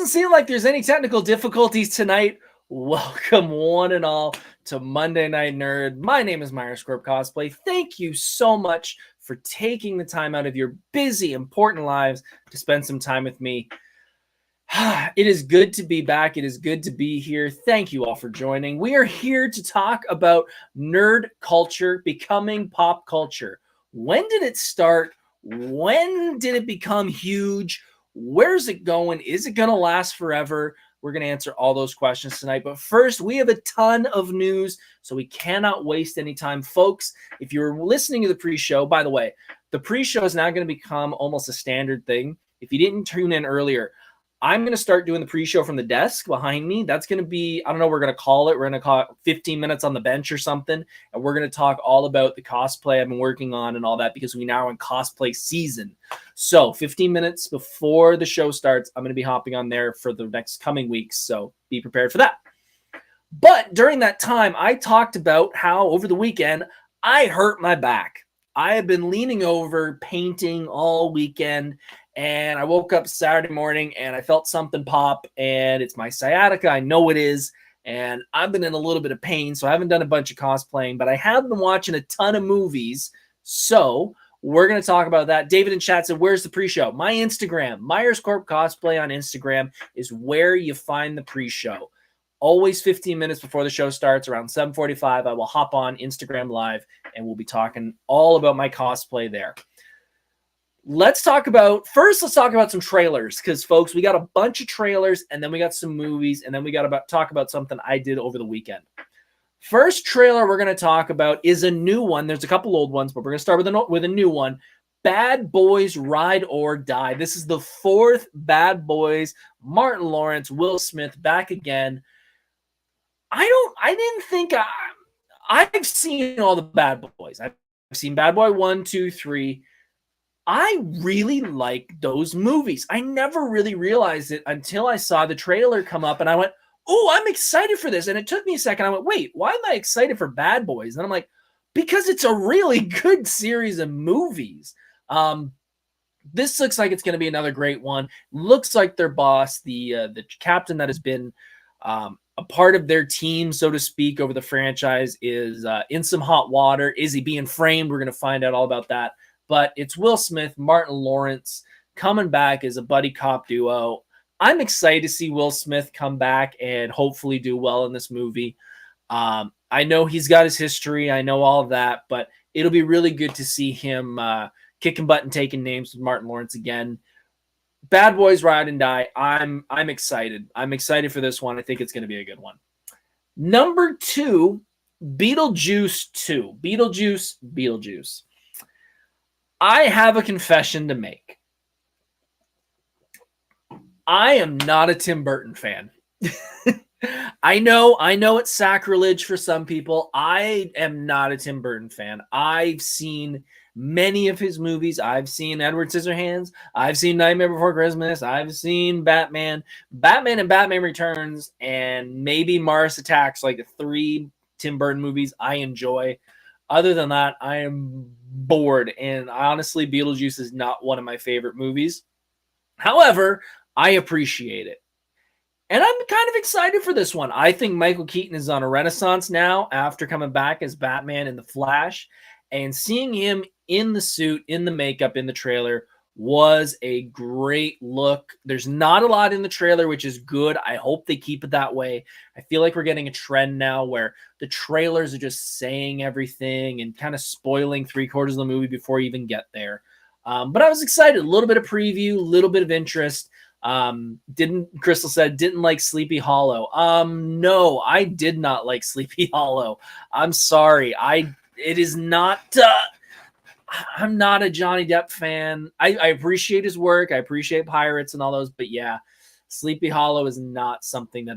Doesn't seem like there's any technical difficulties tonight. Welcome, one and all, to Monday Night Nerd. My name is Myers Corp Cosplay. Thank you so much for taking the time out of your busy, important lives to spend some time with me. It is good to be back. It is good to be here. Thank you all for joining. We are here to talk about nerd culture becoming pop culture. When did it start? When did it become huge? Where's it going? Is it going to last forever? We're going to answer all those questions tonight. But first, we have a ton of news, so we cannot waste any time. Folks, if you're listening to the pre-show, by the way, the pre-show is now going to become almost a standard thing. If you didn't tune in earlier, I'm going to start doing the pre-show from the desk behind me. That's going to be, I don't know what we're going to call it. We're going to call it 15 minutes on the bench or something. And we're going to talk all about the cosplay I've been working on and all that because we now are in cosplay season. So 15 minutes before the show starts, I'm going to be hopping on there for the next coming weeks. So be prepared for that. But during that time, I talked about how over the weekend, I hurt my back. I have been leaning over painting all weekend. And I woke up Saturday morning and I felt something pop, and it's my sciatica. I know it is. And I've been in a little bit of pain, so I haven't done a bunch of cosplaying, but I have been watching a ton of movies. So we're going to talk about that. David in chat said, where's the pre-show? My Instagram, Myers Corp Cosplay on Instagram is where you find the pre-show. Always 15 minutes before the show starts, around 7:45, I will hop on Instagram Live, and we'll be talking all about my cosplay there. Let's talk about some trailers, because folks, we got a bunch of trailers, and then we got some movies, and then we got to talk about something I did over the weekend. First trailer we're going to talk about is a new one. There's a couple old ones, but we're going to start with a new one. Bad Boys Ride or Die. This is the fourth Bad Boys. Martin Lawrence, Will Smith back again. I've seen all the Bad Boys. I've seen Bad Boy 1, 2, 3. I really like those movies. I never really realized it until I saw the trailer come up and I went, oh, I'm excited for this. And it took me a second. I went, wait, why am I excited for Bad Boys? And I'm like, because it's a really good series of movies. This looks like it's going to be another great one. Looks like their boss, the captain that has been a part of their team, so to speak, over the franchise is in some hot water. Is he being framed? We're going to find out all about that. But it's Will Smith, Martin Lawrence coming back as a buddy cop duo. I'm excited to see Will Smith come back and hopefully do well in this movie. I know he's got his history. I know all of that, but it'll be really good to see him kicking butt and taking names with Martin Lawrence again. Bad Boys Ride and Die. I'm excited. I'm excited for this one. I think it's going to be a good one. Number 2, Beetlejuice 2. Beetlejuice. I have a confession to make. I am not a Tim Burton fan. I know it's sacrilege for some people. I am not a Tim Burton fan. I've seen many of his movies. I've seen Edward Scissorhands. I've seen Nightmare Before Christmas. I've seen Batman and Batman Returns, and maybe Mars Attacks, like the 3 Tim Burton movies I enjoy. Other than that, I am bored. And honestly, Beetlejuice is not one of my favorite movies. However, I appreciate it. And I'm kind of excited for this one. I think Michael Keaton is on a renaissance now after coming back as Batman in The Flash. And seeing him in the suit, in the makeup, in the trailer was a great look. There's not a lot in the trailer, which is good. I hope they keep it that way. I feel like we're getting a trend now where the trailers are just saying everything and kind of spoiling 3/4 of the movie before you even get there. But I was excited. A little bit of preview, a little bit of interest. Crystal said, didn't like Sleepy Hollow. No, I did not like Sleepy Hollow. I'm sorry. It is not... I'm not a Johnny Depp fan. I appreciate his work. I appreciate Pirates and all those, but yeah, Sleepy Hollow is not something that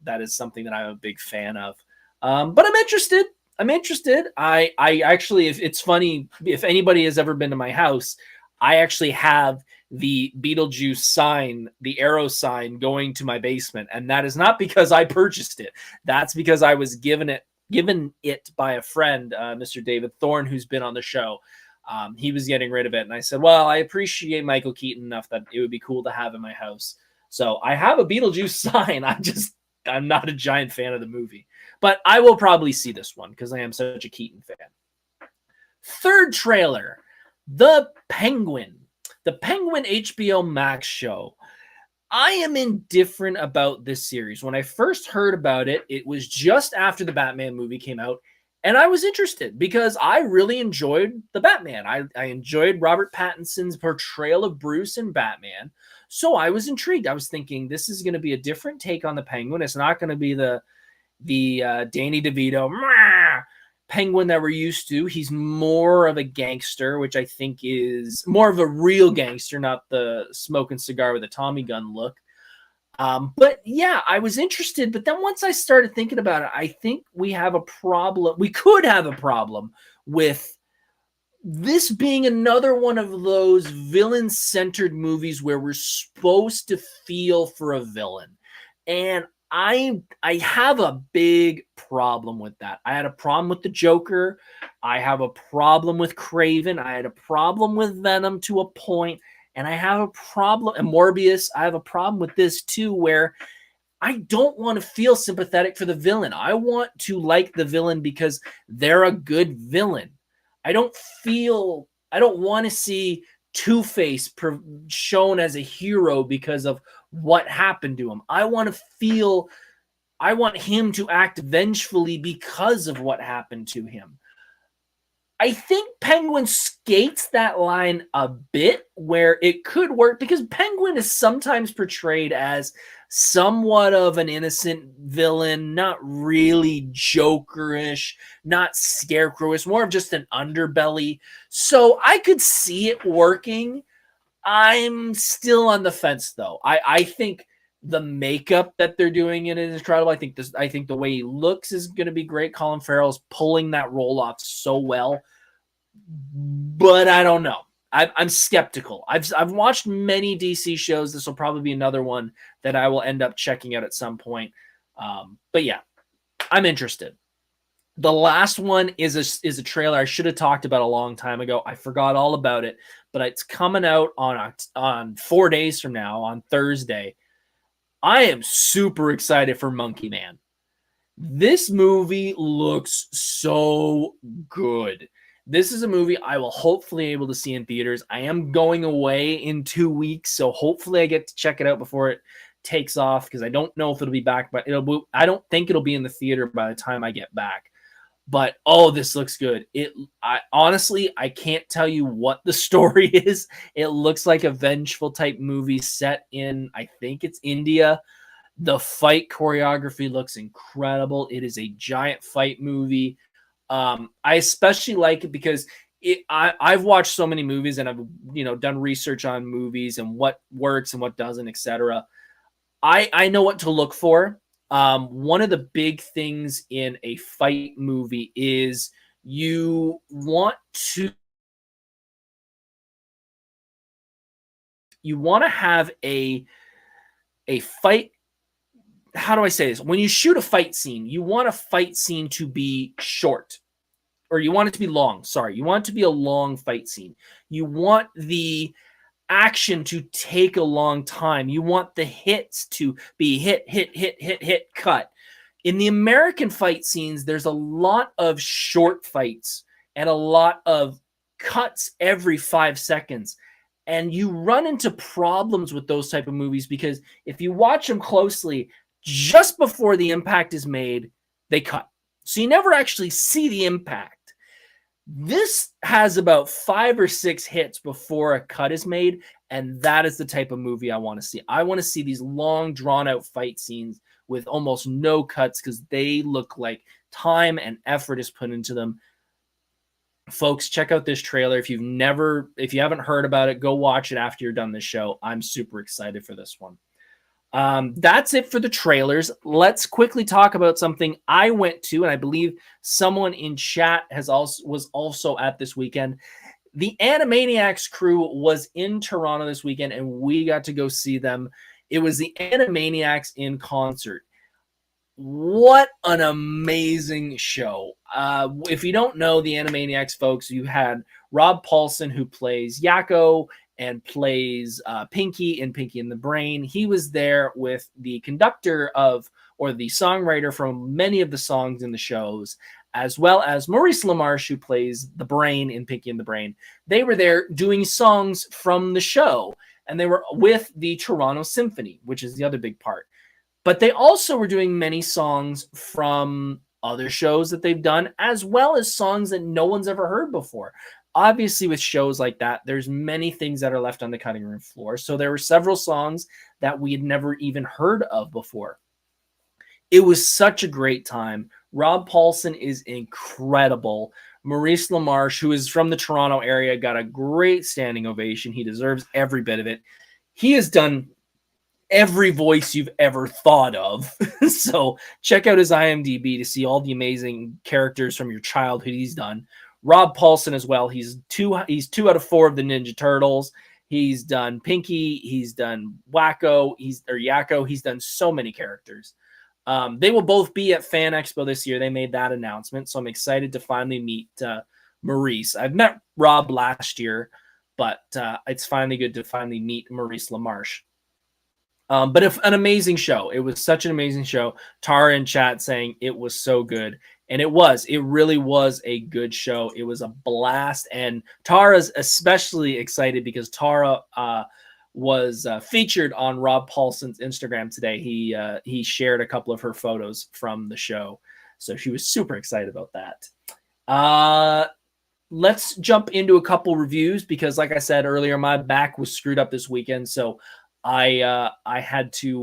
that is something that I'm a big fan of. But I'm interested. I actually, if it's funny, if anybody has ever been to my house, I actually have the Beetlejuice sign, the arrow sign going to my basement. And that is not because I purchased it. That's because I was given it by a friend, Mr. David Thorne, who's been on the show. He was getting rid of it. And I said, well, I appreciate Michael Keaton enough that it would be cool to have in my house. So I have a Beetlejuice sign. I'm not a giant fan of the movie, but I will probably see this one because I am such a Keaton fan. Third trailer, The Penguin. The Penguin HBO Max show. I am indifferent about this series. When I first heard about it, it was just after the Batman movie came out, and I was interested because I really enjoyed the Batman. I enjoyed Robert Pattinson's portrayal of Bruce in Batman, so I was intrigued. I was thinking this is going to be a different take on the Penguin. It's not going to be the Danny DeVito Penguin that we're used to. He's more of a gangster, which I think is more of a real gangster, not the smoking cigar with a Tommy gun look. But yeah, I was interested. But then once I started thinking about it, I think we have a problem. We could have a problem with this being another one of those villain-centered movies where we're supposed to feel for a villain. And I have a big problem with that. I had a problem with the Joker. I have a problem with Craven. I had a problem with Venom to a point, and I have a problem, and Morbius, I have a problem with this too, where I don't want to feel sympathetic for the villain. I want to like the villain because they're a good villain. I don't want to see Two-Face shown as a hero because of what happened to him. I want him to act vengefully because of what happened to him. I think Penguin skates that line a bit where it could work because Penguin is sometimes portrayed as somewhat of an innocent villain, not really Jokerish, not Scarecrowish, more of just an underbelly. So I could see it working. I'm still on the fence though. I think the makeup that they're doing in it is incredible. I think the way he looks is going to be great. Colin Farrell's pulling that role off so well, but I don't know. I'm skeptical. I've watched many DC shows. This will probably be another one that I will end up checking out at some point. But yeah, I'm interested. The last one is a trailer I should have talked about a long time ago. I forgot all about it, but it's coming out on 4 days from now, on Thursday. I am super excited for Monkey Man. This movie looks so good. This is a movie I will hopefully be able to see in theaters. I am going away in 2 weeks, so hopefully I get to check it out before it takes off because I don't know if it'll be back, but I don't think it'll be in the theater by the time I get back. But oh, this looks good. I honestly can't tell you what the story is. It looks like a vengeful type movie set in, I think it's India. The fight choreography looks incredible. It is a giant fight movie. I especially like it because I've watched so many movies and I've done research on movies and what works and what doesn't, etc. I know what to look for. One of the big things in a fight movie is you want to have a fight. How do I say this? When you shoot a fight scene, you want a fight scene to be short, or you want it to be long. Sorry, you want it to be a long fight scene. You want the action to take a long time. You want the hits to be hit, cut. In the American fight scenes, there's a lot of short fights and a lot of cuts every 5 seconds. And you run into problems with those type of movies because if you watch them closely, just before the impact is made, they cut. So you never actually see the impact. This has about 5 or 6 hits before a cut is made, and that is the type of movie I want to see. I want to see these long, drawn-out fight scenes with almost no cuts because they look like time and effort is put into them. Folks, check out this trailer. If you haven't heard about it, go watch it after you're done this show. I'm super excited for this one. That's it for the trailers. Let's quickly talk about something I went to, and I believe someone in chat was also at this weekend. The Animaniacs crew was in Toronto this weekend, and we got to go see them. It was the Animaniacs in concert. What an amazing show. If you don't know the Animaniacs, folks, you had Rob Paulson, who plays Yakko, and plays Pinky in Pinky and the Brain. He was there with the conductor of, or the songwriter from many of the songs in the shows, as well as Maurice LaMarche, who plays the Brain in Pinky and the Brain. They were there doing songs from the show, and they were with the Toronto Symphony, which is the other big part. But they also were doing many songs from other shows that they've done, as well as songs that no one's ever heard before. Obviously, with shows like that, there's many things that are left on the cutting room floor. So there were several songs that we had never even heard of before. It was such a great time. Rob Paulsen is incredible. Maurice LaMarche, who is from the Toronto area, got a great standing ovation. He deserves every bit of it. He has done every voice you've ever thought of. So check out his IMDb to see all the amazing characters from your childhood he's done. Rob Paulsen as well. He's two out of 4 of the Ninja Turtles. He's done Pinky. He's done Yakko. He's done so many characters. They will both be at Fan Expo this year. They made that announcement, so I'm excited to finally meet Maurice. I've met Rob last year, but it's finally good to finally meet Maurice LaMarche. But an amazing show. It was such an amazing show. Tara in chat saying it was so good. And it was. It really was a good show. It was a blast. And Tara's especially excited because Tara was featured on Rob Paulsen's Instagram today. He shared a couple of her photos from the show. So she was super excited about that. Let's jump into a couple reviews because, like I said earlier, my back was screwed up this weekend. So I had to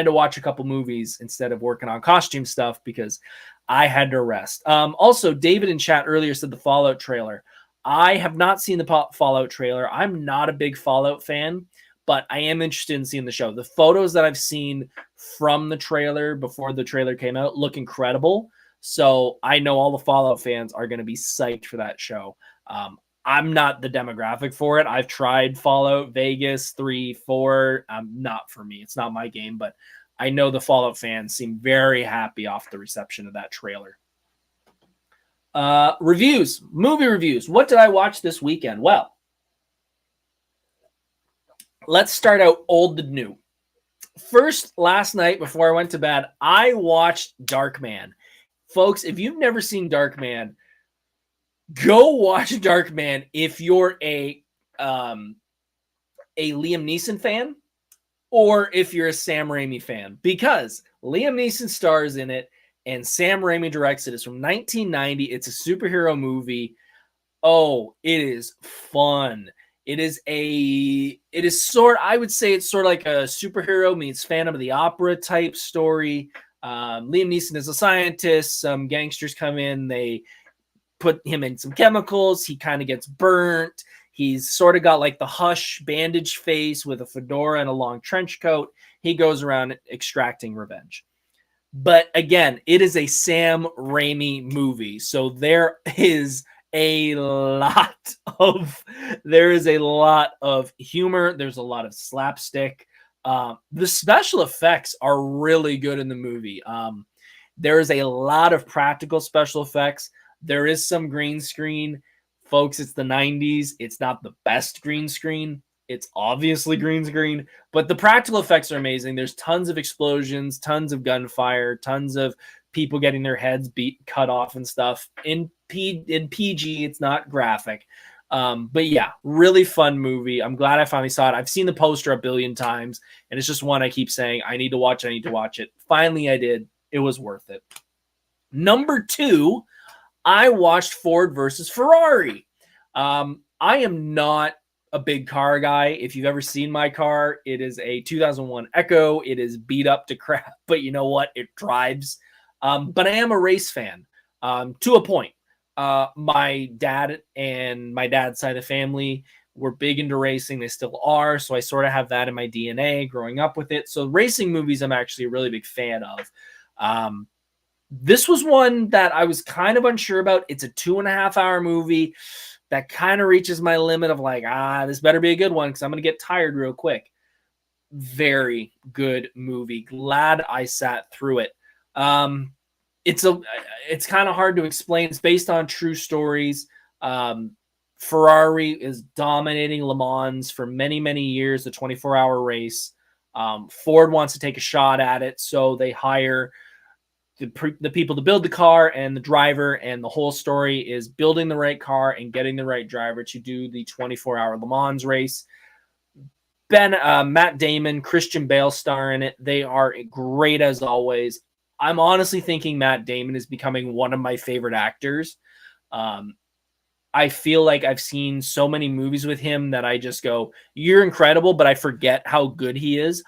watch a couple movies instead of working on costume stuff because I had to rest. Also, David in chat earlier said the Fallout trailer. I have not seen the Fallout trailer. I'm not a big Fallout fan, but I am interested in seeing the show. The photos that I've seen from the trailer before the trailer came out look incredible. So I know all the Fallout fans are going to be psyched for that show. I'm not the demographic for it. I've tried Fallout Vegas 3, 4. Not for me. It's not my game, but I know the Fallout fans seem very happy off the reception of that trailer. Reviews, movie reviews. What did I watch this weekend? Well, let's start out old to new. First, last night before I went to bed, I watched Darkman. Folks, if you've never seen Darkman, go watch Darkman if you're a Liam Neeson fan or if you're a Sam Raimi fan, because Liam Neeson stars in it and Sam Raimi directs it. It's from 1990. It's a superhero movie. Oh, it is fun. I would say it's sort of like a superhero meets Phantom of the Opera type story. Liam Neeson is a scientist. Some gangsters come in. They put him in some chemicals. He kind of gets burnt. He's sort of got like the Hush bandage face with a fedora and a long trench coat. He goes around extracting revenge. But again, it is a Sam Raimi movie. So there is a lot of humor. There's a lot of slapstick. The special effects are really good in the movie. There is a lot of practical special effects. There is some green screen. Folks, it's the 90s. It's not the best green screen. It's obviously green screen, but the practical effects are amazing. There's tons of explosions, tons of gunfire, tons of people getting their heads cut off and stuff. In PG, it's not graphic. But yeah, really fun movie. I'm glad I finally saw it. I've seen the poster a billion times, and it's just one I keep saying, I need to watch it. Finally, I did. It was worth it. Number 2, I watched Ford versus Ferrari. I am not a big car guy. If you've ever seen my car, it is a 2001 Echo. It is beat up to crap, but you know what? It drives. But I am a race fan to a point. My dad and my dad's side of the family were big into racing. They still are. So I sort of have that in my DNA growing up with it. So racing movies, I'm actually a really big fan of. This was one that I was kind of unsure about. It's a 2.5-hour movie that kind of reaches my limit of like, this better be a good one because I'm going to get tired real quick. Very good movie. Glad I sat through it. It's kind of hard to explain. It's based on true stories. Ferrari is dominating Le Mans for many, many years, the 24-hour race. Ford wants to take a shot at it, so they hire the people to build the car and the driver, and the whole story is building the right car and getting the right driver to do the 24-hour Le Mans race. Matt Damon, Christian Bale star in it. They are great as always. I'm honestly thinking Matt Damon is becoming one of my favorite actors. I feel like I've seen so many movies with him that I just go, you're incredible, but I forget how good he is.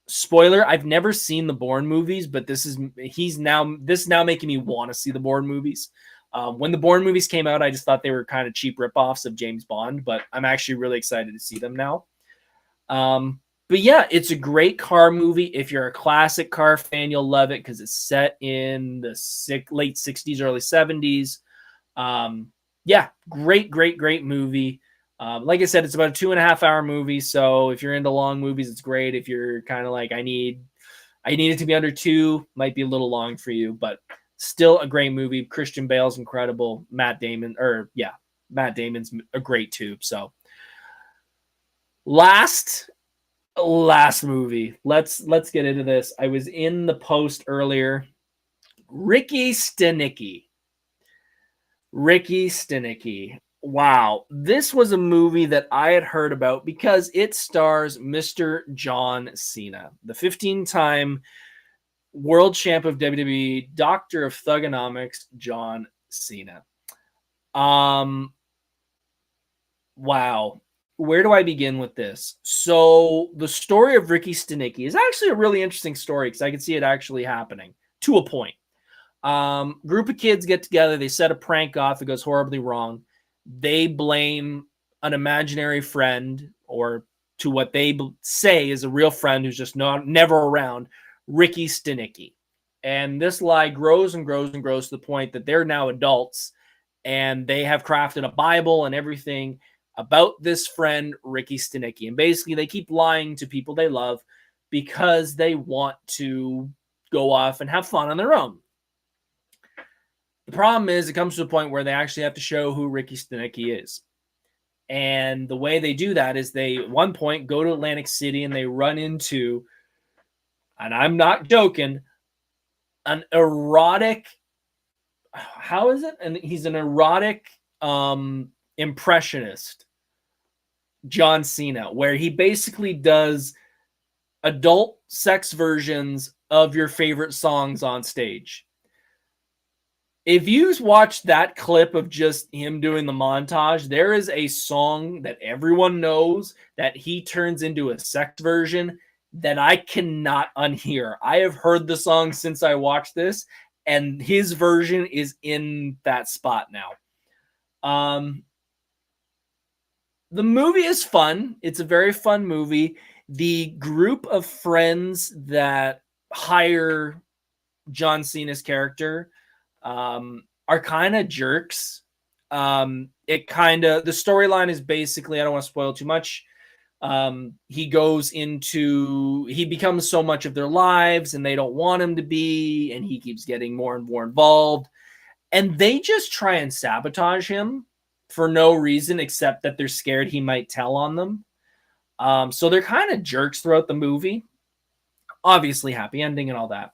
Spoiler, I've never seen the Bourne movies, but this is now making me want to see the Bourne movies. When the Bourne movies came out, I just thought they were kind of cheap ripoffs of James Bond, but I'm actually really excited to see them now. But yeah, it's a great car movie. If you're a classic car fan, you'll love it because it's set in the late 60s, early 70s. Yeah, great movie. Like I said, it's about a 2.5-hour movie. So if you're into long movies, it's great. If you're kind of like, I need it to be under 2, might be a little long for you, but still a great movie. Christian Bale's incredible. Matt Damon's a great too. So last movie. Let's get into this. I was in the post earlier. Ricky Stenicki. Wow. This was a movie that I had heard about because it stars Mr. John Cena, the 15-time world champ of WWE, Doctor of Thugonomics, John Cena. Wow. Where do I begin with this? So the story of Ricky Stenicki is actually a really interesting story because I can see it actually happening to a point. Group of kids get together. They set a prank off. It goes horribly wrong. They blame an imaginary friend, or to what they say is a real friend who's just never around, Ricky Stenicki. And this lie grows and grows and grows to the point that they're now adults and they have crafted a Bible and everything about this friend, Ricky Stenicki. And basically they keep lying to people they love because they want to go off and have fun on their own. The problem is it comes to a point where they actually have to show who Ricky Stenicki is. And the way they do that is they, at one point, go to Atlantic City and they run into, and I'm not joking, an erotic, how is it? And he's an erotic impressionist, John Cena, where he basically does adult sex versions of your favorite songs on stage. If you watch that clip of just him doing the montage, there is a song that everyone knows that he turns into a sex version that I cannot unhear. I have heard the song since I watched this, and his version is in that spot now. The movie is fun. It's a very fun movie. The group of friends that hire John Cena's character are kind of jerks. The storyline is basically, I don't want to spoil too much. He becomes so much of their lives and they don't want him to be, and he keeps getting more and more involved, and they just try and sabotage him for no reason except that they're scared he might tell on them. So they're kind of jerks throughout the movie. Obviously happy ending and all that.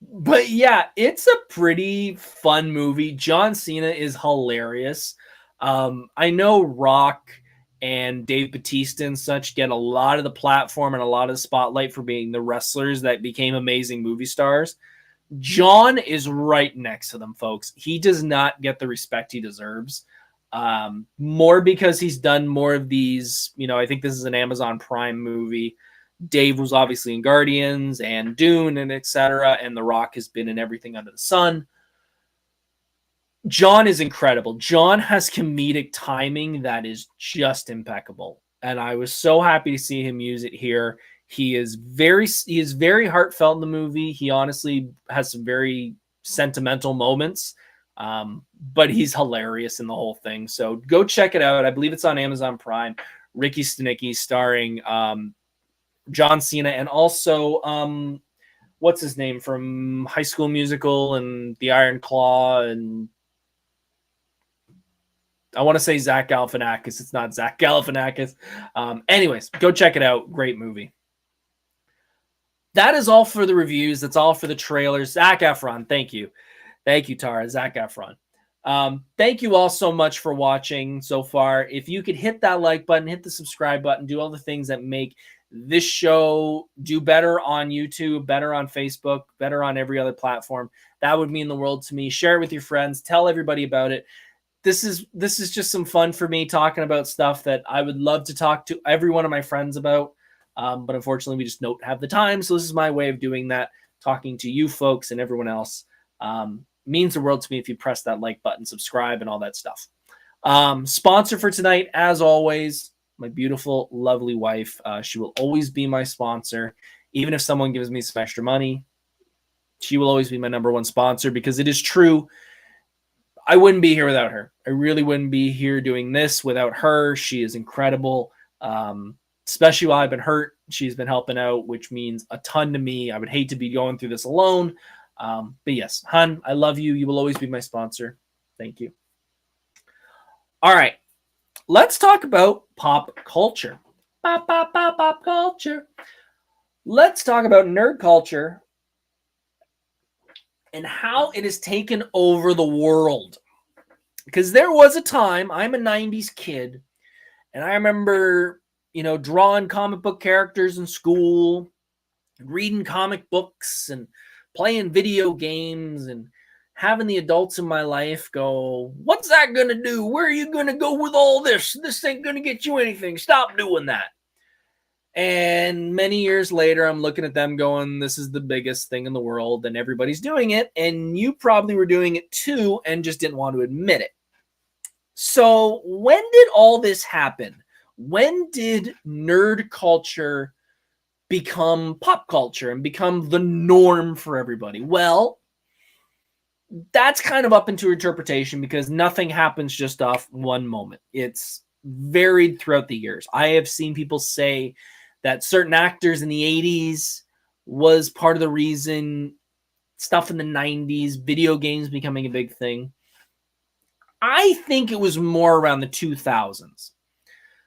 But yeah, it's a pretty fun movie. John Cena is hilarious. I know Rock and Dave Bautista and such get a lot of the platform and a lot of the spotlight for being the wrestlers that became amazing movie stars. John is right next to them, folks. He does not get the respect he deserves. More because he's done more of these, I think this is an Amazon Prime movie. Dave was obviously in Guardians and Dune and etc. And The Rock has been in everything under the sun. John is incredible. John has comedic timing that is just impeccable. And I was so happy to see him use it here. He is very heartfelt in the movie. He honestly has some very sentimental moments. But he's hilarious in the whole thing. So go check it out. I believe it's on Amazon Prime. Ricky Stenicki starring John Cena, and also what's his name from High School Musical and The Iron Claw, and I want to say Zach Galifianakis. It's not Zach Galifianakis. Anyways, go check it out. Great movie. That is all for the reviews. That's all for the trailers. Zac Efron, thank you. Thank you, Tara. Zac Efron. Thank you all so much for watching so far. If you could hit that like button, hit the subscribe button, do all the things that make this show do better on YouTube, better on Facebook, better on every other platform, that would mean the world to me. Share it with your friends. Tell everybody about it. This is just some fun for me, talking about stuff that I would love to talk to every one of my friends about. But unfortunately, we just don't have the time. So this is my way of doing that, talking to you folks and everyone else. Means the world to me if you press that like button, subscribe, and all that stuff. Sponsor for tonight, as always, my beautiful, lovely wife. She will always be my sponsor. Even if someone gives me some extra money, she will always be my number one sponsor, because it is true. I wouldn't be here without her. I really wouldn't be here doing this without her. She is incredible. Especially while I've been hurt, she's been helping out, which means a ton to me. I would hate to be going through this alone. But yes, hun, I love you. You will always be my sponsor. Thank you. All right. Let's talk about pop culture. Pop culture. Let's talk about nerd culture and how it has taken over the world. Because there was a time, I'm a 90s kid, and I remember, drawing comic book characters in school, reading comic books, and playing video games, and having the adults in my life go, "What's that going to do? Where are you going to go with all this? This ain't going to get you anything. Stop doing that." And many years later, I'm looking at them going, "This is the biggest thing in the world, and everybody's doing it, and you probably were doing it too and just didn't want to admit it." So when did all this happen? When did nerd culture become pop culture and become the norm for everybody? Well, that's kind of up into interpretation, because nothing happens just off one moment. It's varied throughout the years. I have seen people say that certain actors in the 80s was part of the reason, stuff in the 90s, video games becoming a big thing. I think it was more around the 2000s.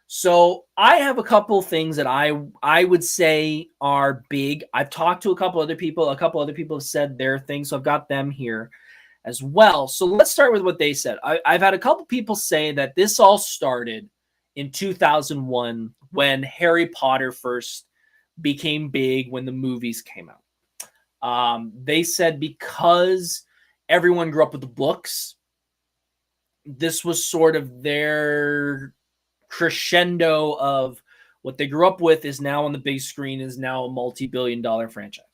So I have a couple things that I would say are big. I've talked to a couple other people. A couple other people have said their thing, so I've got them here as well. So let's start with what they said. I've had a couple people say that this all started in 2001 when Harry Potter first became big, when the movies came out. They said because everyone grew up with the books, this was sort of their crescendo of what they grew up with is now on the big screen, is now a multi-billion-dollar franchise.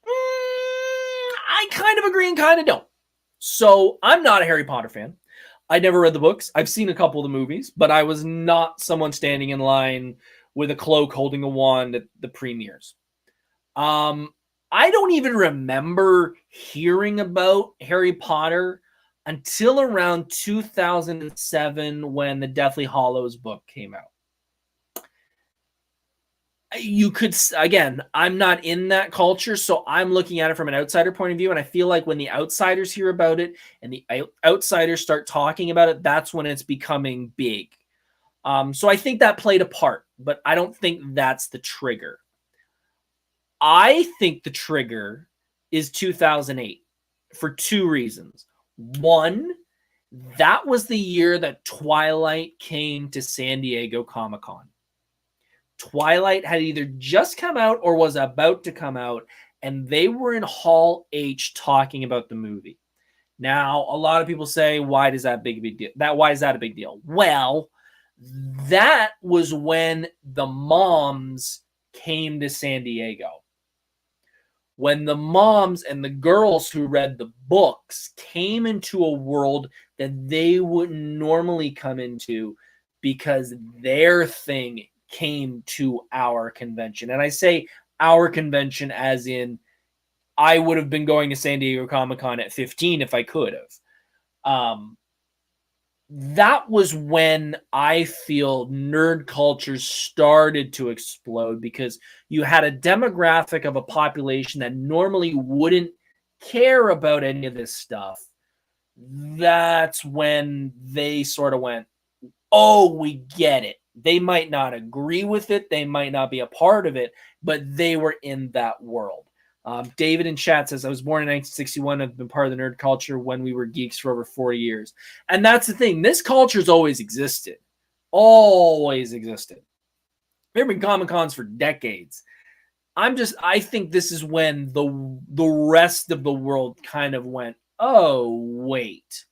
I kind of agree and kind of don't. So I'm not a Harry Potter fan. I never read the books. I've seen a couple of the movies, but I was not someone standing in line with a cloak holding a wand at the premieres. I don't even remember hearing about Harry Potter until around 2007 when the Deathly Hallows book came out. You could, again, I'm not in that culture, so I'm looking at it from an outsider point of view, and I feel like when the outsiders hear about it and the outsiders start talking about it, that's when it's becoming big. So I think that played a part, but I don't think that's the trigger. I think the trigger is 2008 for two reasons. One, that was the year that Twilight came to San Diego Comic-Con. Twilight had either just come out or was about to come out, and they were in Hall H talking about the movie. Now, a lot of people say, why is that a big deal? Why is that a big deal? Well, that was when the moms came to San Diego. When the moms and the girls who read the books came into a world that they wouldn't normally come into because their thing came to our convention. And I say our convention as in I would have been going to San Diego Comic-Con at 15 if I could have. That was when I feel nerd culture started to explode, because you had a demographic of a population that normally wouldn't care about any of this stuff that's when they sort of went, oh, we get it. They might not agree with it. They might not be a part of it, but they were in that world. David in chat says, I was born in 1961. I've been part of the nerd culture when we were geeks for over 40 years. And that's the thing. This culture's always existed. Always existed. There have been Comic-Cons for decades. I think this is when the rest of the world kind of went, oh, wait.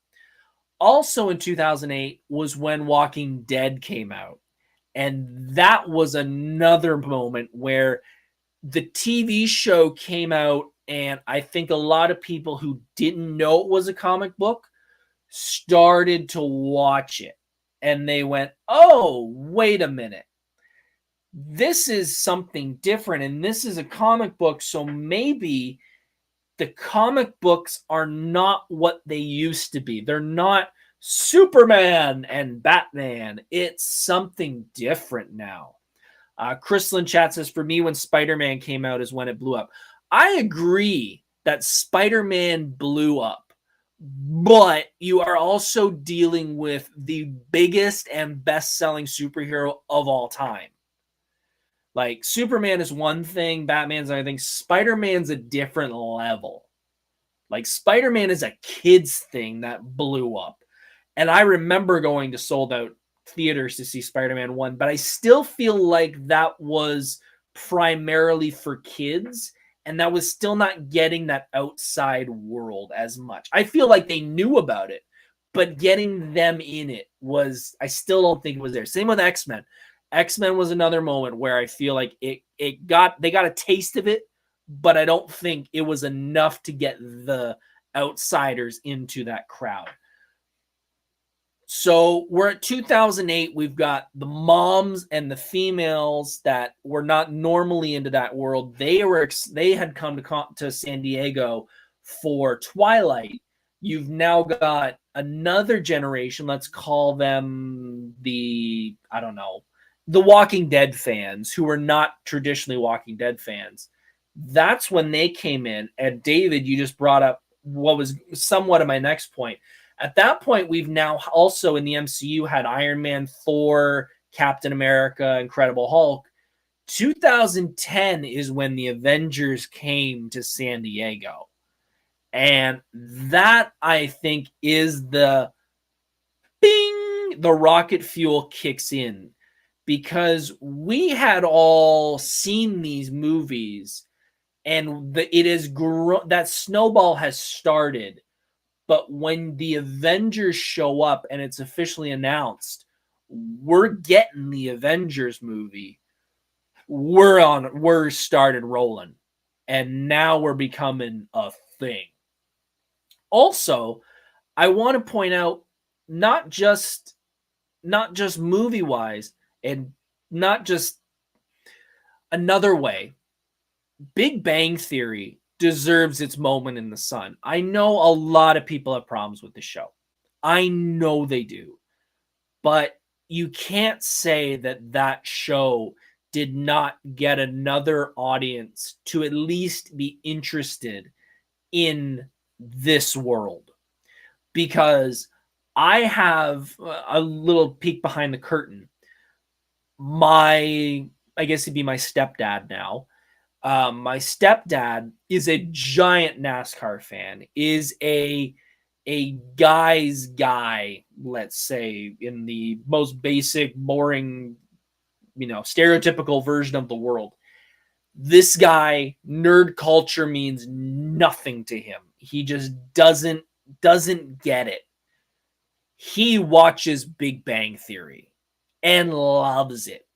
Also in 2008 was when Walking Dead came out. And that was another moment where the TV show came out, and I think a lot of people who didn't know it was a comic book started to watch it. And they went, oh, wait a minute. This is something different, and this is a comic book, so maybe the comic books are not what they used to be. They're not Superman and Batman. It's something different now. Chrislyn chat says, for me, when Spider-Man came out is when it blew up. I agree that Spider-Man blew up, but you are also dealing with the biggest and best-selling superhero of all time. Like, Superman is one thing, Batman's another thing. Spider-Man's a different level. Like, Spider-Man is a kid's thing that blew up. And I remember going to sold-out theaters to see Spider-Man 1, but I still feel like that was primarily for kids, and that was still not getting that outside world as much. I feel like they knew about it, but getting them in it was, I still don't think it was there. Same with X-Men. X-Men was another moment where I feel like they got a taste of it, but I don't think it was enough to get the outsiders into that crowd. So we're at 2008. We've got the moms and the females that were not normally into that world. They had come to San Diego for Twilight. You've now got another generation. Let's call them the Walking Dead fans who were not traditionally Walking Dead fans. That's when they came in. And David, you just brought up what was somewhat of my next point. At that point, we've now also in the MCU had Iron Man, Thor, Captain America, Incredible Hulk. 2010 is when the Avengers came to San Diego. And that, I think, is the bing, the rocket fuel kicks in. Because we had all seen these movies, and it is that snowball has started. But when the Avengers show up and it's officially announced, we're getting the Avengers movie. We're started rolling, and now we're becoming a thing. Also, I want to point out not just movie wise, and not just another way. Big Bang Theory deserves its moment in the sun. I know a lot of people have problems with the show. I know they do. But you can't say that show did not get another audience to at least be interested in this world. Because I have a little peek behind the curtain. I guess he'd be my stepdad now. My stepdad is a giant NASCAR fan, is a guy's guy, let's say, in the most basic, boring, stereotypical version of the world. This guy, nerd culture means nothing to him. He just doesn't get it. He watches Big Bang Theory and loves it.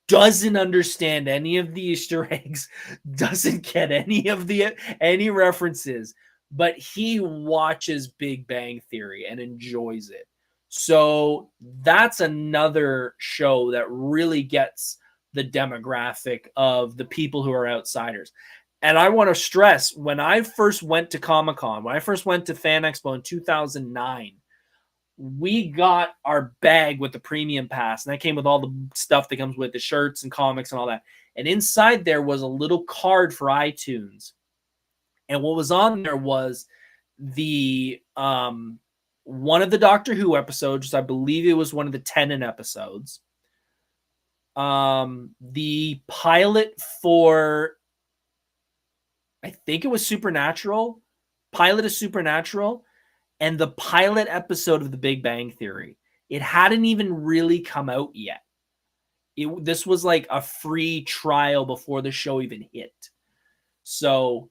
Doesn't understand any of the Easter eggs, doesn't get any references, but he watches Big Bang Theory and enjoys it. So that's another show that really gets the demographic of the people who are outsiders. And I want to stress, when I first went to Comic-Con, when I first went to Fan Expo in 2009, we got our bag with the premium pass, and that came with all the stuff that comes with the shirts and comics and all that. And inside there was a little card for iTunes. And what was on there was the one of the Doctor Who episodes, I believe it was one of the Tennant episodes. The pilot for, I think it was Supernatural, pilot of Supernatural, and the pilot episode of The Big Bang Theory. It hadn't even really come out yet. This was like a free trial before the show even hit. So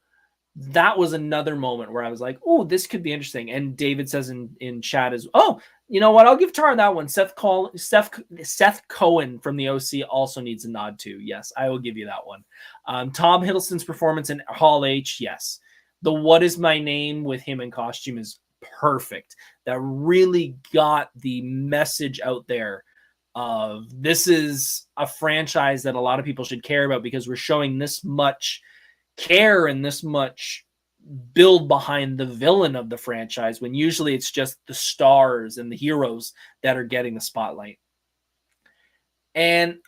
that was another moment where I was like, oh, this could be interesting. And David says in chat is, oh, you know what? I'll give Tara that one. Seth Cohen from the OC also needs a nod too. Yes, I will give you that one. Tom Hiddleston's performance in Hall H, yes. The What Is My Name with him in costume is perfect. That really got the message out there of this is a franchise that a lot of people should care about because we're showing this much care and this much build behind the villain of the franchise when usually it's just the stars and the heroes that are getting the spotlight. And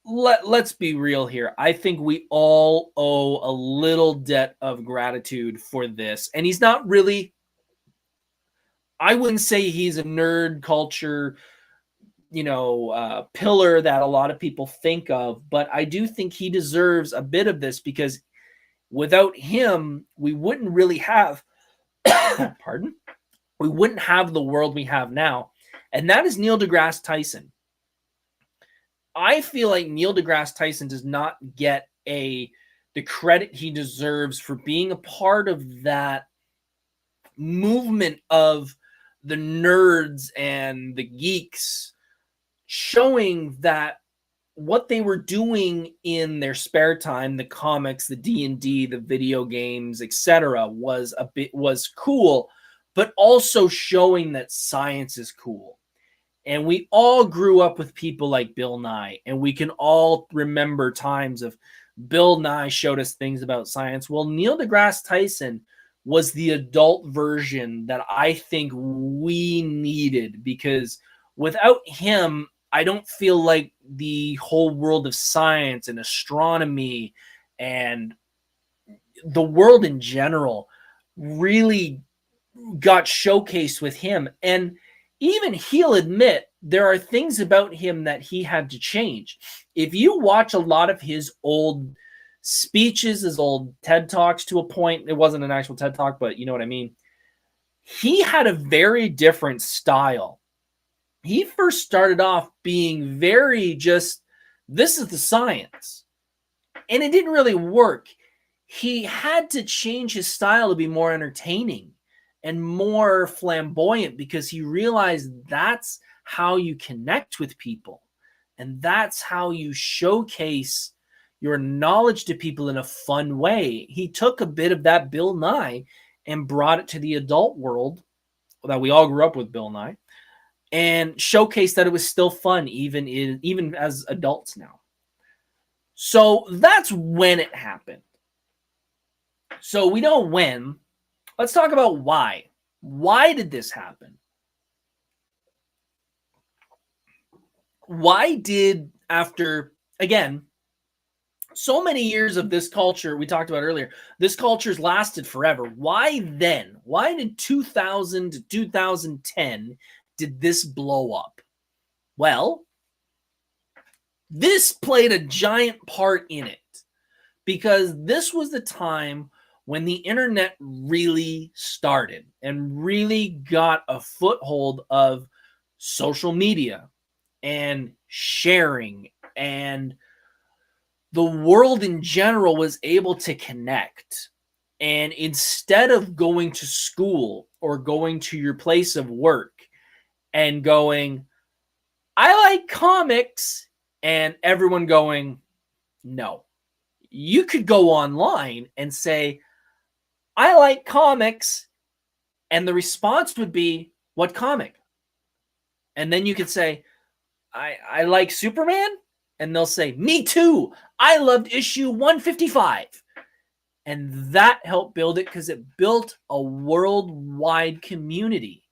let's be real here. I think we all owe a little debt of gratitude for this. And he's not really, I wouldn't say he's a nerd culture, pillar that a lot of people think of, but I do think he deserves a bit of this because without him, we wouldn't really have, we wouldn't have the world we have now. And that is Neil deGrasse Tyson. I feel like Neil deGrasse Tyson does not get the credit he deserves for being a part of that movement of the nerds and the geeks showing that what they were doing in their spare time, the comics, the D&D, the video games, etc., was cool, but also showing that science is cool. And we all grew up with people like Bill Nye, and we can all remember times of Bill Nye showed us things about science. Well, Neil deGrasse Tyson was the adult version that I think we needed because without him, I don't feel like the whole world of science and astronomy and the world in general really got showcased with him. And even he'll admit there are things about him that he had to change. If you watch a lot of his old speeches, his old TED Talks to a point, it wasn't an actual TED Talk, but you know what I mean? He had a very different style. He first started off being very just, this is the science. And it didn't really work. He had to change his style to be more entertaining and more flamboyant because he realized that's how you connect with people. And that's how you showcase your knowledge to people in a fun way. He took a bit of that Bill Nye and brought it to the adult world that we all grew up with Bill Nye. And showcase that it was still fun, even as adults now. So that's when it happened. So we know when. Let's talk about why. Why did this happen? Why did, after, again, so many years of this culture we talked about earlier, this culture's lasted forever. Why then? Why did 2000 to 2010 did this blow up? Well, this played a giant part in it because this was the time when the internet really started and really got a foothold of social media and sharing, and the world in general was able to connect. And instead of going to school or going to your place of work and going, I like comics, and everyone going, no. You could go online and say, I like comics, and the response would be, what comic? And then you could say, I like Superman, and they'll say, me too. I loved issue 155. And that helped build it because it built a worldwide community.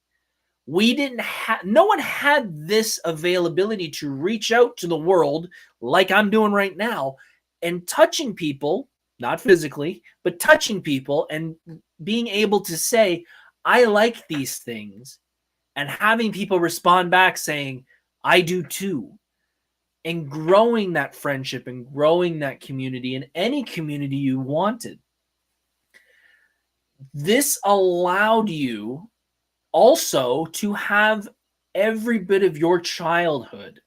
No one had this availability to reach out to the world like I'm doing right now and touching people, not physically, but touching people and being able to say, I like these things, and having people respond back saying, I do too, and growing that friendship and growing that community in any community you wanted. This allowed you also to have every bit of your childhood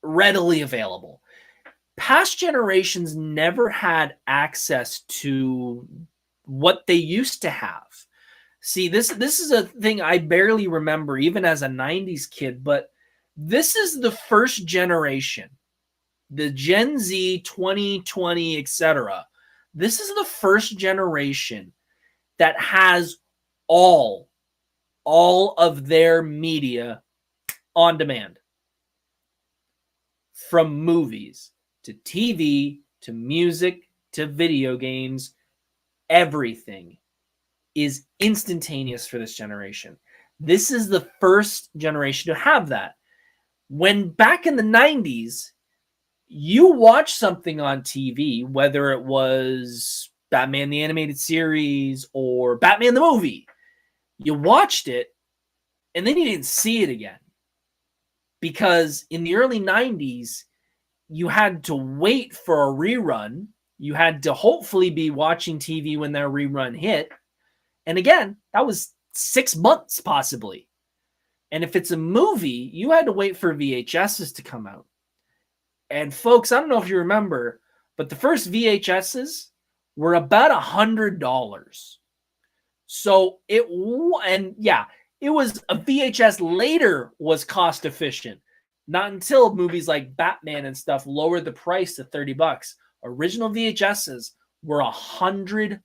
readily available. Past generations never had access to what they used to have. See, this is a thing I barely remember even as a 90s kid, but this is the first generation, the Gen Z 2020, etc. This is the first generation that has all of their media on demand. From movies to TV to music to video games, everything is instantaneous for this generation. This is the first generation to have that. When back in the 90s, you watched something on TV, whether it was Batman the Animated Series or Batman the Movie, you watched it and then you didn't see it again. Because in the early 90s, you had to wait for a rerun. You had to hopefully be watching TV when that rerun hit. And again, that was 6 months possibly. And if it's a movie, you had to wait for VHSs to come out. And folks, I don't know if you remember, but the first VHSs were about $100. So it was a VHS later was cost efficient. Not until movies like Batman and stuff lowered the price to $30. Original VHSs were $100.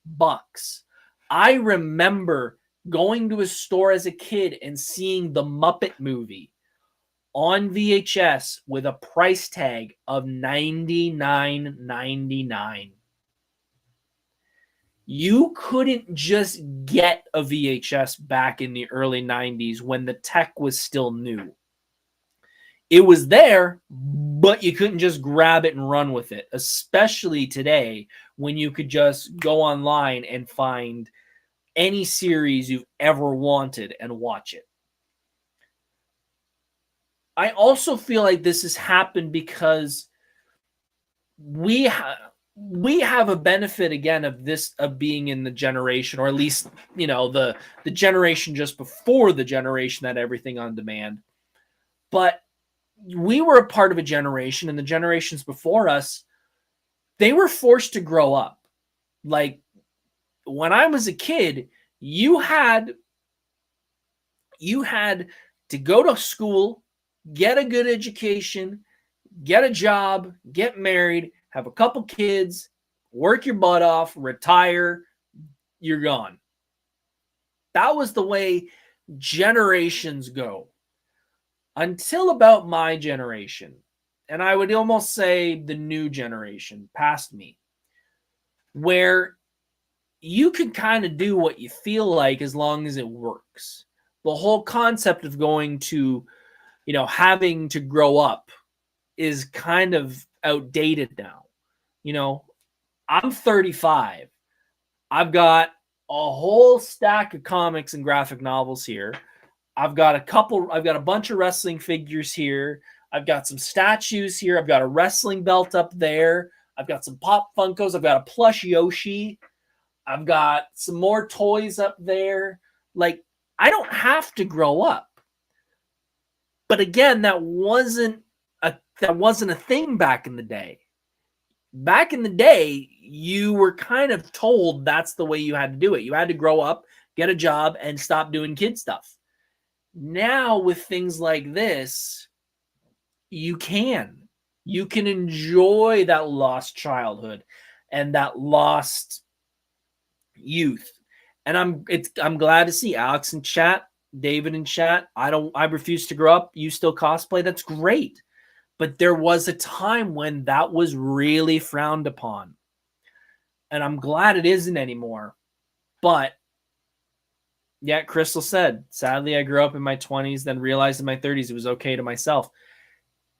I remember going to a store as a kid and seeing the Muppet movie on VHS with a price tag of $99.99. You couldn't just get a VHS back in the early 90s when the tech was still new. It was there, but you couldn't just grab it and run with it, especially today when you could just go online and find any series you've ever wanted and watch it. I also feel like this has happened because we have a benefit again of being in the generation, or at least, the generation just before the generation that everything on demand. But we were a part of a generation, and the generations before us, they were forced to grow up. Like when I was a kid, you had to go to school, get a good education, get a job, get married, have a couple kids, work your butt off, retire, you're gone. That was the way generations go. Until about my generation, and I would almost say the new generation past me, where you can kind of do what you feel like as long as it works. The whole concept of going to, having to grow up is kind of outdated now. I'm 35. I've got a whole stack of comics and graphic novels here. I've got a bunch of wrestling figures here. I've got some statues here. I've got a wrestling belt up there. I've got some Pop Funkos. I've got a plush Yoshi. I've got some more toys up there. Like, I don't have to grow up. But again, that wasn't a thing back in the day. Back in the day, you were kind of told that's the way you had to do it. You had to grow up, get a job, and stop doing kid stuff. Now, with things like this, you can enjoy that lost childhood and that lost youth. And I'm glad to see Alex in chat, David in chat. I refuse to grow up. You still cosplay. That's great. But there was a time when that was really frowned upon. And I'm glad it isn't anymore. But yeah, Crystal said, sadly, I grew up in my 20s, then realized in my 30s it was okay to myself.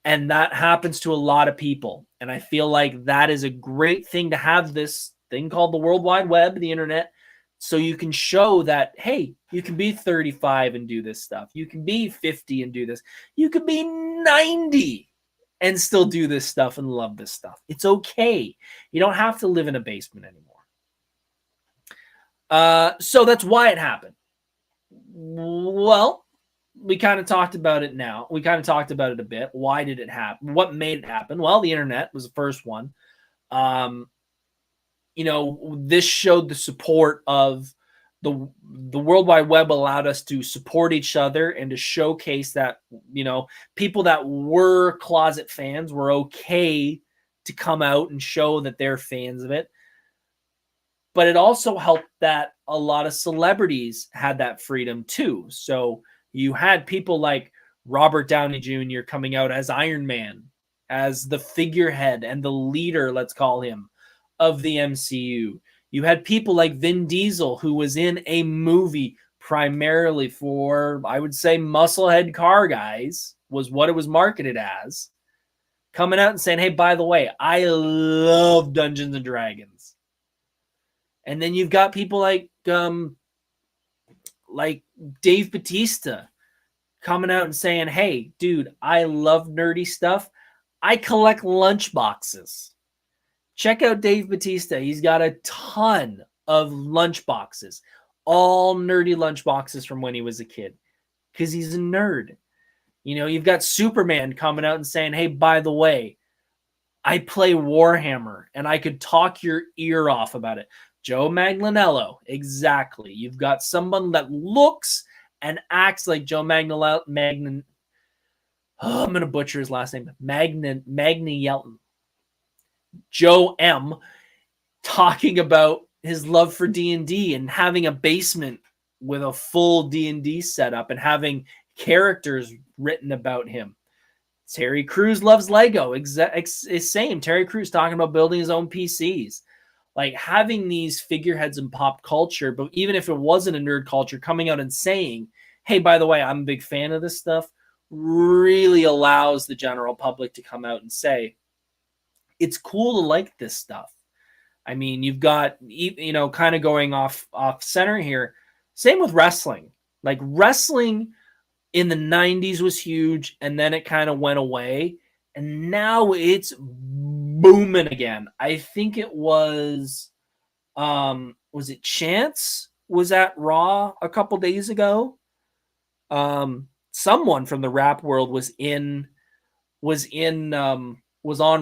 And that happens to a lot of people. And I feel like that is a great thing to have, this thing called the World Wide Web, the internet, So you can show that, hey, you can be 35 and do this stuff. You can be 50 and do this. You can be 90 and still do this stuff and love this stuff. It's okay. You don't have to live in a basement anymore. So that's why it happened. Well, we kind of talked about it now. We kind of talked about it a bit. Why did it happen? What made it happen? Well, the internet was the first one. This showed the support of the World Wide Web, allowed us to support each other and to showcase that, people that were closet fans were okay to come out and show that they're fans of it. But it also helped that a lot of celebrities had that freedom too. So you had people like Robert Downey Jr. coming out as Iron Man, as the figurehead and the leader, let's call him, of the MCU. You had people like Vin Diesel, who was in a movie primarily for, I would say, musclehead car guys, was what it was marketed as, coming out and saying, hey, by the way, I love Dungeons and Dragons. And then you've got people like Dave Bautista coming out and saying, hey, dude, I love nerdy stuff. I collect lunchboxes. Check out Dave Bautista. He's got a ton of lunchboxes, all nerdy lunchboxes from when he was a kid, because he's a nerd. You've got Superman coming out and saying, hey, by the way, I play Warhammer and I could talk your ear off about it. Joe Manganiello, exactly. You've got someone that looks and acts like Joe Manganiello. I'm going to butcher his last name. Manganiello. Joe M. talking about his love for D&D and having a basement with a full D&D setup and having characters written about him. Terry Crews loves Lego. Same. Terry Crews talking about building his own PCs. Like, having these figureheads in pop culture, but even if it wasn't a nerd culture, coming out and saying, hey, by the way, I'm a big fan of this stuff, really allows the general public to come out and say, it's cool to like this stuff. I mean, you've got, kind of going off center here. Same with wrestling. Like, wrestling in the 90s was huge, and then it kind of went away. And now it's booming again. I think it was it Chance was at Raw a couple days ago? Someone from the rap world was on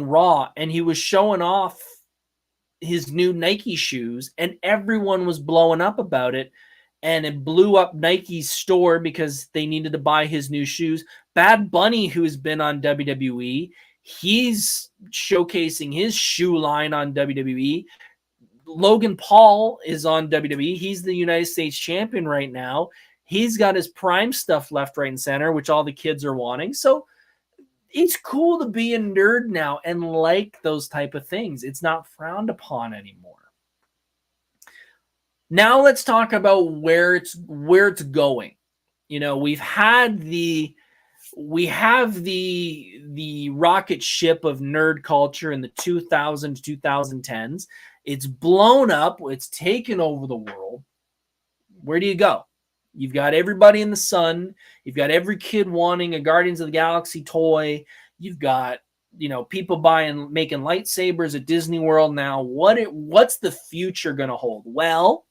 Raw, and he was showing off his new Nike shoes, and everyone was blowing up about it. And it blew up Nike's store because they needed to buy his new shoes. Bad Bunny, who's been on WWE, he's showcasing his shoe line on WWE. Logan Paul is on WWE. He's the United States champion right now. He's got his Prime stuff left, right, and center, which all the kids are wanting. So it's cool to be a nerd now and like those type of things. It's not frowned upon anymore. Now let's talk about where it's going. We have the rocket ship of nerd culture in the 2000s, 2010s. It's blown up. It's taken over the world. Where do you go? You've got everybody in the sun. You've got every kid wanting a Guardians of the Galaxy toy. You've got, people making lightsabers at Disney World now. What's the future going to hold? Well,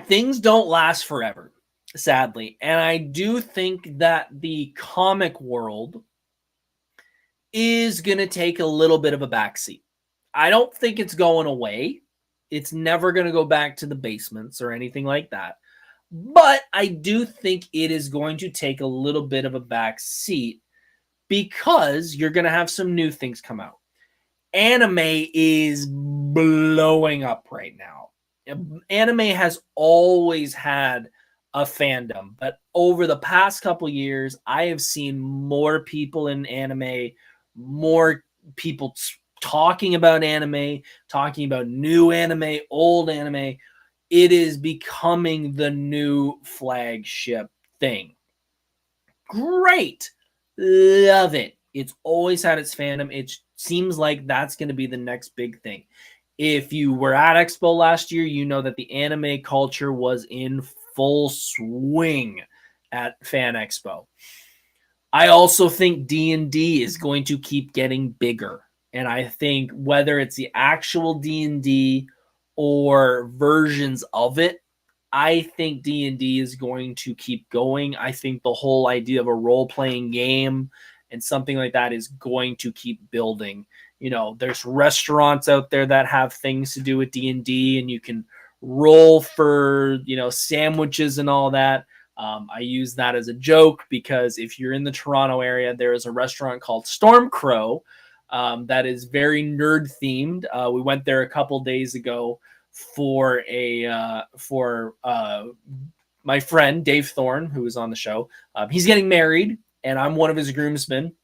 things don't last forever, sadly. And I do think that the comic world is going to take a little bit of a backseat. I don't think it's going away. It's never going to go back to the basements or anything like that. But I do think it is going to take a little bit of a backseat because you're going to have some new things come out. Anime is blowing up right now. Anime has always had a fandom, but over the past couple years, I have seen more people in anime, more people talking about anime, talking about new anime, old anime. It is becoming the new flagship thing. Great. Love it. It's always had its fandom. It seems like that's going to be the next big thing. If you were at Expo last year, you know that the anime culture was in full swing at Fan Expo. I also think D&D is going to keep getting bigger. And I think whether it's the actual D&D or versions of it, I think D&D is going to keep going. I think the whole idea of a role-playing game and something like that is going to keep building. You know, there's restaurants out there that have things to do with D&D, and you can roll for, you know, sandwiches and all that. I use that as a joke because if you're in the Toronto area, there is a restaurant called Storm Crow that is very nerd themed. We went there a couple days ago for my friend Dave Thorne, who was on the show. He's getting married, and I'm one of his groomsmen.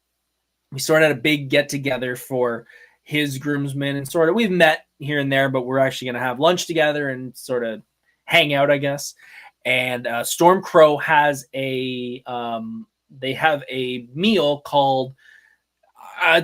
We sort of had a big get together for his groomsmen, and sort of we've met here and there, but we're actually going to have lunch together and sort of hang out, I guess. And Storm Crow has they have a meal called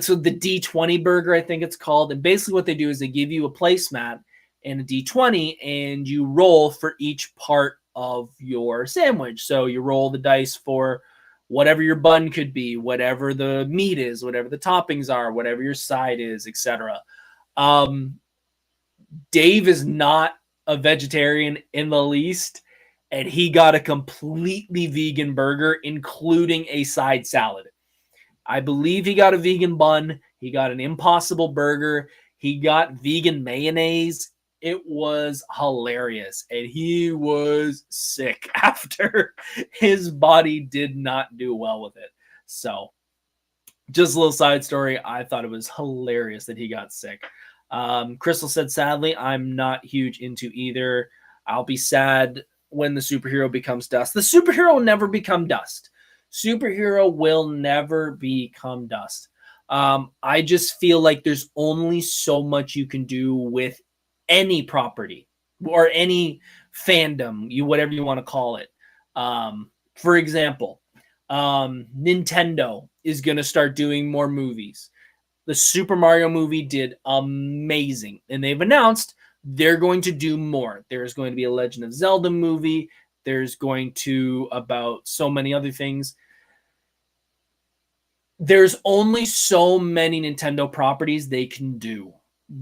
so the D20 burger, I think it's called. And basically what they do is they give you a placemat and a D20, and you roll for each part of your sandwich. So you roll the dice for whatever your bun could be, whatever the meat is, whatever the toppings are, whatever your side is, etc. Dave is not a vegetarian in the least, and he got a completely vegan burger, including a side salad. I believe he got a vegan bun. He got an Impossible burger. He got vegan mayonnaise. It was hilarious, and he was sick after. His body did not do well with it. So, just a little side story. I thought it was hilarious that he got sick. Crystal said, sadly, I'm not huge into either. I'll be sad when the superhero becomes dust. The superhero will never become dust. Superhero will never become dust. I just feel like there's only so much you can do with any property or any fandom, whatever you want to call it. For example, Nintendo is going to start doing more movies. The Super Mario movie did amazing, and they've announced they're going to do more. There's going to be a Legend of Zelda movie. There's going to about so many other things. There's only so many Nintendo properties they can do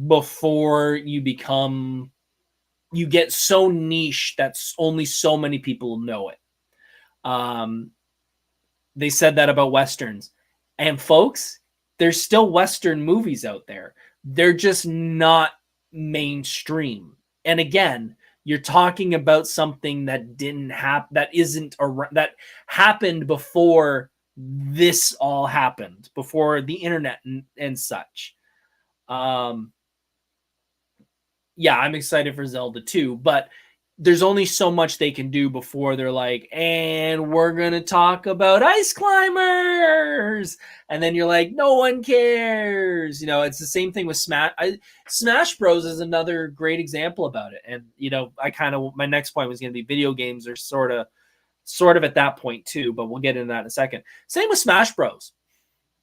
before you get so niche that only so many people know it. They said that about Westerns. And folks, there's still Western movies out there. They're just not mainstream. And again, you're talking about something that didn't happen, that happened before this all happened, before the internet and such. Yeah, I'm excited for Zelda too, but there's only so much they can do before they're like, and we're going to talk about ice climbers. And then you're like, no one cares. You know, it's the same thing with Smash. Smash Bros is another great example about it. And, you know, my next point was going to be video games are sort of at that point too, but we'll get into that in a second. Same with Smash Bros.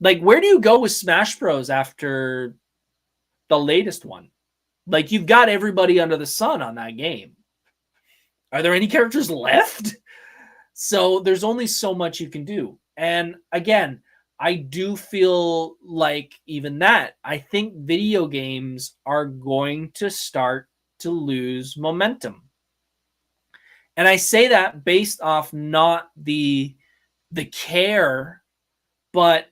Like, where do you go with Smash Bros after the latest one? Like, you've got everybody under the sun on that game. Are there any characters left? So there's only so much you can do. And again, I do feel like even that, I think video games are going to start to lose momentum. And I say that based off not the care, but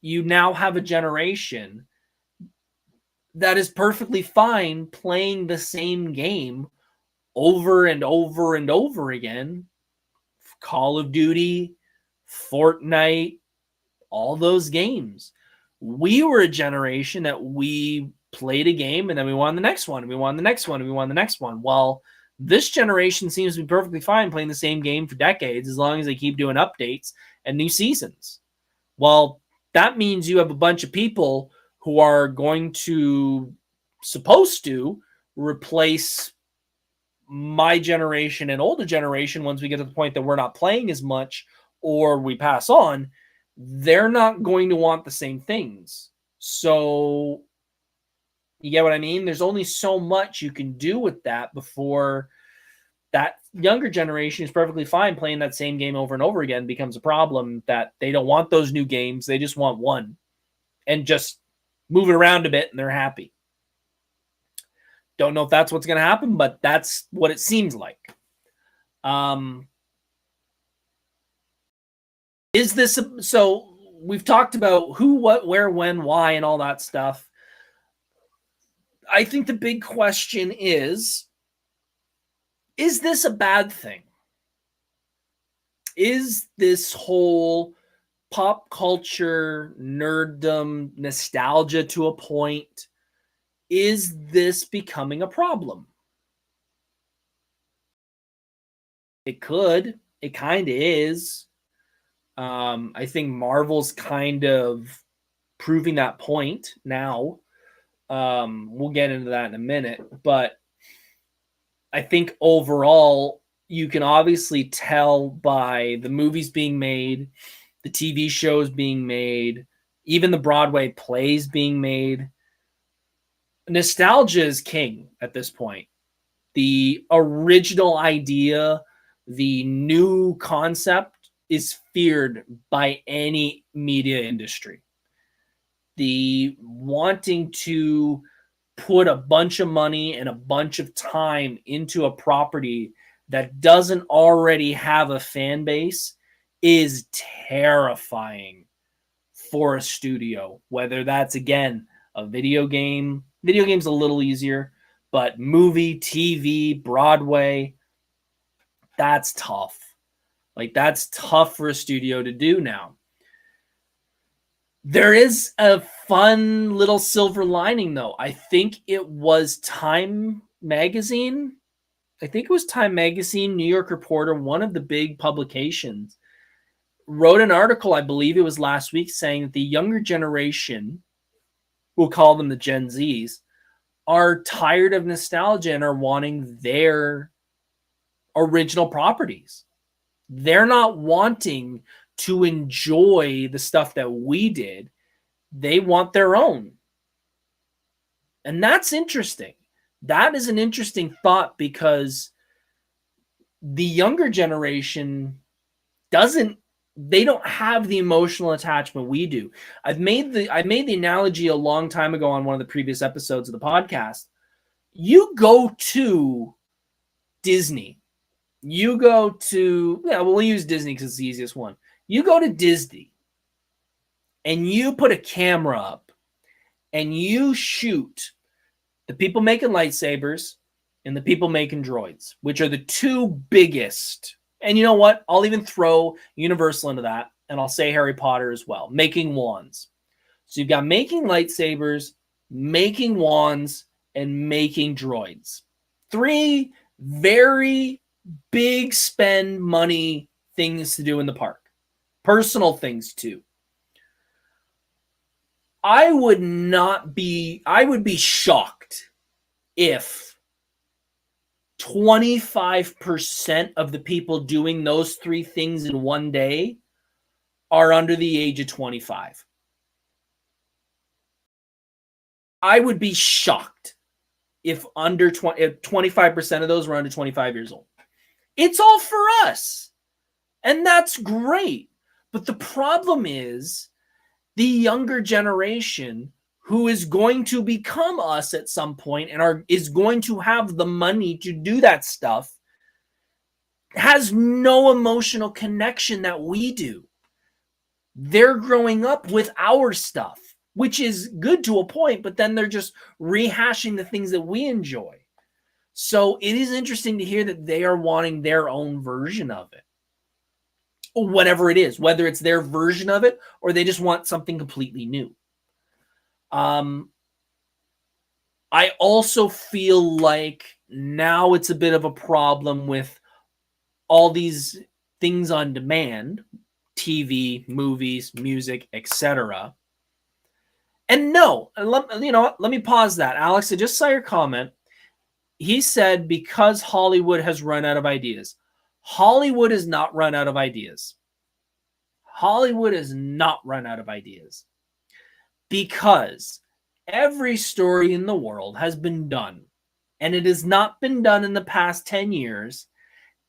you now have a generation that is perfectly fine playing the same game over and over and over again. Call of Duty, Fortnite, all those games. We were a generation that we played a game and then we won the next one, and we won the next one, and we won the next one. Well, this generation seems to be perfectly fine playing the same game for decades as long as they keep doing updates and new seasons. Well, that means you have a bunch of people who are supposed to replace my generation and older generation. Once we get to the point that we're not playing as much or we pass on, they're not going to want the same things. So, You get what I mean? There's only so much you can do with that before that younger generation is perfectly fine playing that same game over and over again. Becomes a problem that they don't want those new games. They just want one and just move it around a bit and they're happy. Don't know if that's what's going to happen, but that's what it seems like. Is this so? We've talked about who, what, where, when, why, and all that stuff. I think the big question is this a bad thing? Is this whole pop culture nerddom nostalgia to a point, is this becoming a problem? It could. It kind of is. I think Marvel's kind of proving that point now. We'll get into that in a minute, but I think overall you can obviously tell by the movies being made, the TV shows being made, even the Broadway plays being made. Nostalgia is king at this point. The original idea, the new concept is feared by any media industry. The wanting to put a bunch of money and a bunch of time into a property that doesn't already have a fan base is terrifying for a studio, whether that's, again, a video game. Video game's a little easier, but movie, TV, Broadway, that's tough. Like, that's tough for a studio to do now. There is a fun little silver lining, though. I think it was Time Magazine. New York Reporter, one of the big publications, wrote an article, I believe it was last week, saying that the younger generation, we'll call them the Gen Zs, are tired of nostalgia and are wanting their original properties. They're not wanting to enjoy the stuff that we did. They want their own. And that's interesting. That is an interesting thought, because the younger generation they don't have the emotional attachment we do. I made the analogy a long time ago on one of the previous episodes of the podcast. You go to Disney. You go to, we'll use Disney because it's the easiest one. You go to Disney and you put a camera up and you shoot the people making lightsabers and the people making droids, which are the two biggest. And you know what? I'll even throw Universal into that, and I'll say Harry Potter as well, making wands. So you've got making lightsabers, making wands, and making droids. Three very big spend money things to do in the park. Personal things too. I would be shocked if 25% of the people doing those three things in one day are under the age of 25. I would be shocked if 25% of those were under 25 years old. It's all for us. And that's great. But the problem is the younger generation, who is going to become us at some point and is going to have the money to do that stuff, has no emotional connection that we do. They're growing up with our stuff, which is good to a point, but then they're just rehashing the things that we enjoy. So it is interesting to hear that they are wanting their own version of it. Whatever it is, whether it's their version of it or they just want something completely new. I also feel like now it's a bit of a problem with all these things on demand, TV, movies, music, etc. And no, let me pause that. Alex, I just saw your comment. He said, because Hollywood has run out of ideas. Hollywood has not run out of ideas. Hollywood has not run out of ideas. Because Every story in the world has been done, and it has not been done in the past 10 years.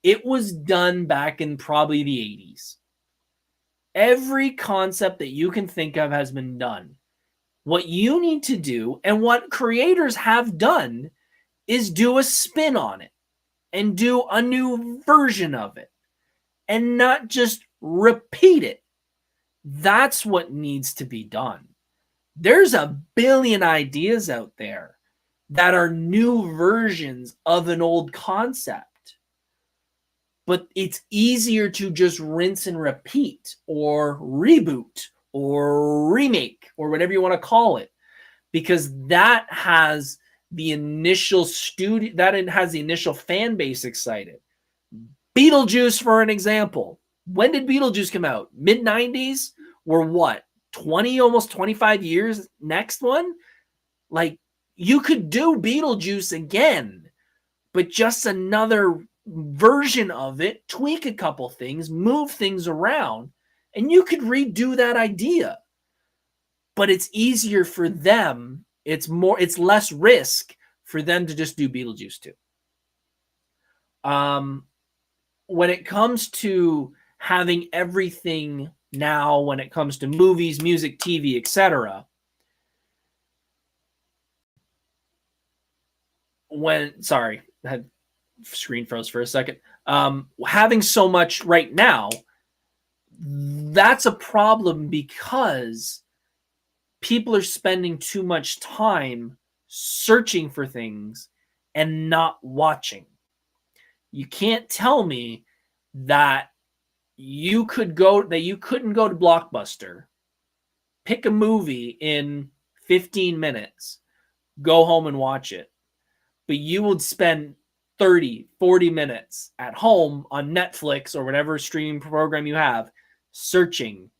It was done back in probably the 80s. Every concept that you can think of has been done. What you need to do, and what creators have done, is do a spin on it and do a new version of it and not just repeat it. That's what needs to be done. There's a billion ideas out there that are new versions of an old concept, but it's easier to just rinse and repeat or reboot or remake or whatever you want to call it, because that has the initial fan base excited. Beetlejuice, for an example. When did Beetlejuice come out? Mid-90s? Or what? 20, almost 25 years? Next one? Like, you could do Beetlejuice again, but just another version of it, tweak a couple things, move things around, and you could redo that idea. But it's easier for them. It's less risk for them to just do Beetlejuice too. When it comes to having everything now, when it comes to movies, music, TV, etc., sorry, I had screen froze for a second. Having so much right now, that's a problem because people are spending too much time searching for things and not watching. You can't tell me that you couldn't go to Blockbuster, pick a movie in 15 minutes, go home and watch it, but you would spend 30, 40 minutes at home on Netflix or whatever streaming program you have searching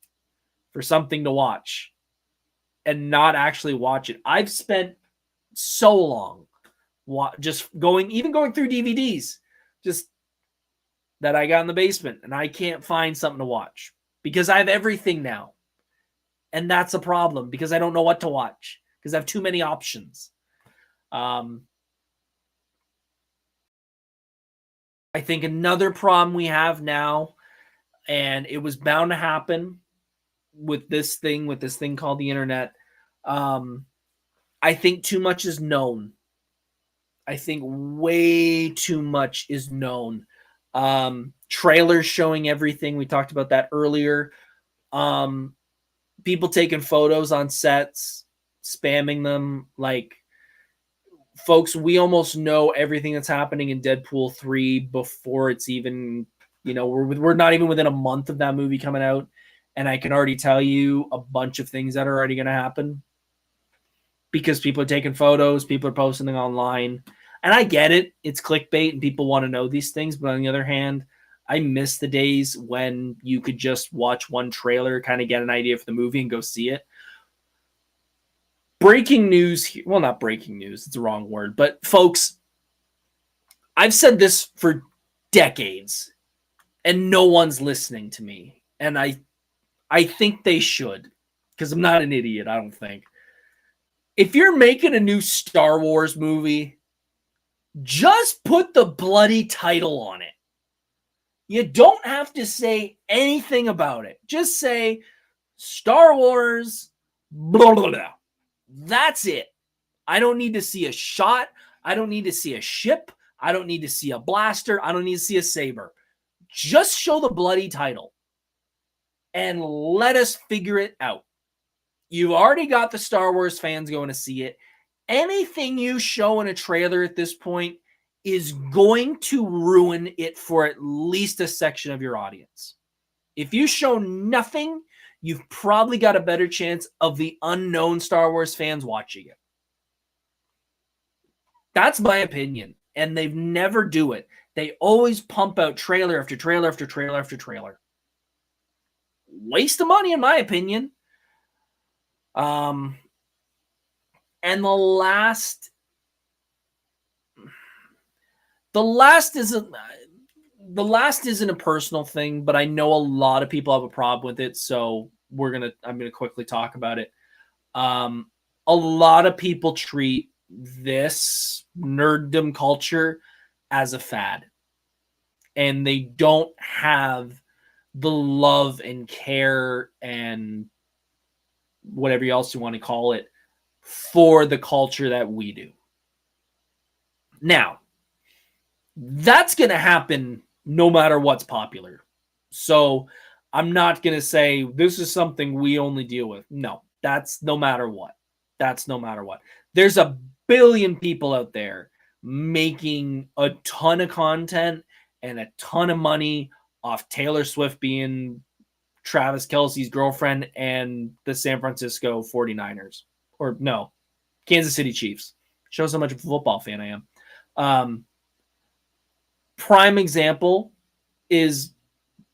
for something to watch and not actually watch it. I've spent so long just going through DVDs just that I got in the basement, and I can't find something to watch because I have everything now. And that's a problem because I don't know what to watch because I have too many options. I think another problem we have now, and it was bound to happen with this thing called the internet. I think too much is known. I think way too much is known. Trailers showing everything. We talked about that earlier. People taking photos on sets, spamming them. Like, folks, we almost know everything that's happening in Deadpool 3 before it's even, we're not even within a month of that movie coming out. And I can already tell you a bunch of things that are already going to happen because people are taking photos, people are posting them online. And I get it. It's clickbait and people want to know these things. But on the other hand, I miss the days when you could just watch one trailer, kind of get an idea for the movie and go see it. Breaking news. Well, not breaking news. It's the wrong word. But folks, I've said this for decades and no one's listening to me. And I think they should, because I'm not an idiot, I don't think. If you're making a new Star Wars movie, just put the bloody title on it. You don't have to say anything about it. Just say Star Wars, blah, blah, blah. That's it. I don't need to see a shot. I don't need to see a ship. I don't need to see a blaster. I don't need to see a saber. Just show the bloody title and let us figure it out. You've already got the Star Wars fans going to see it. Anything you show in a trailer at this point is going to ruin it for at least a section of your audience. If you show nothing, you've probably got a better chance of the unknown Star Wars fans watching it. That's my opinion. And they never do it. They always pump out trailer after trailer after trailer after trailer. Waste of money, in my opinion. And the last isn't a personal thing, but I know a lot of people have a problem with it, so I'm gonna quickly talk about it. a lot of people treat this nerddom culture as a fad, and they don't have the love and care and whatever else you want to call it for the culture that we do. Now, that's going to happen no matter what's popular. So I'm not going to say this is something we only deal with. No, that's no matter what. That's no matter what. There's a billion people out there making a ton of content and a ton of money off Taylor Swift being Travis Kelce's girlfriend and the San Francisco 49ers. Or no, Kansas City Chiefs. Shows how much of a football fan I am. Prime example is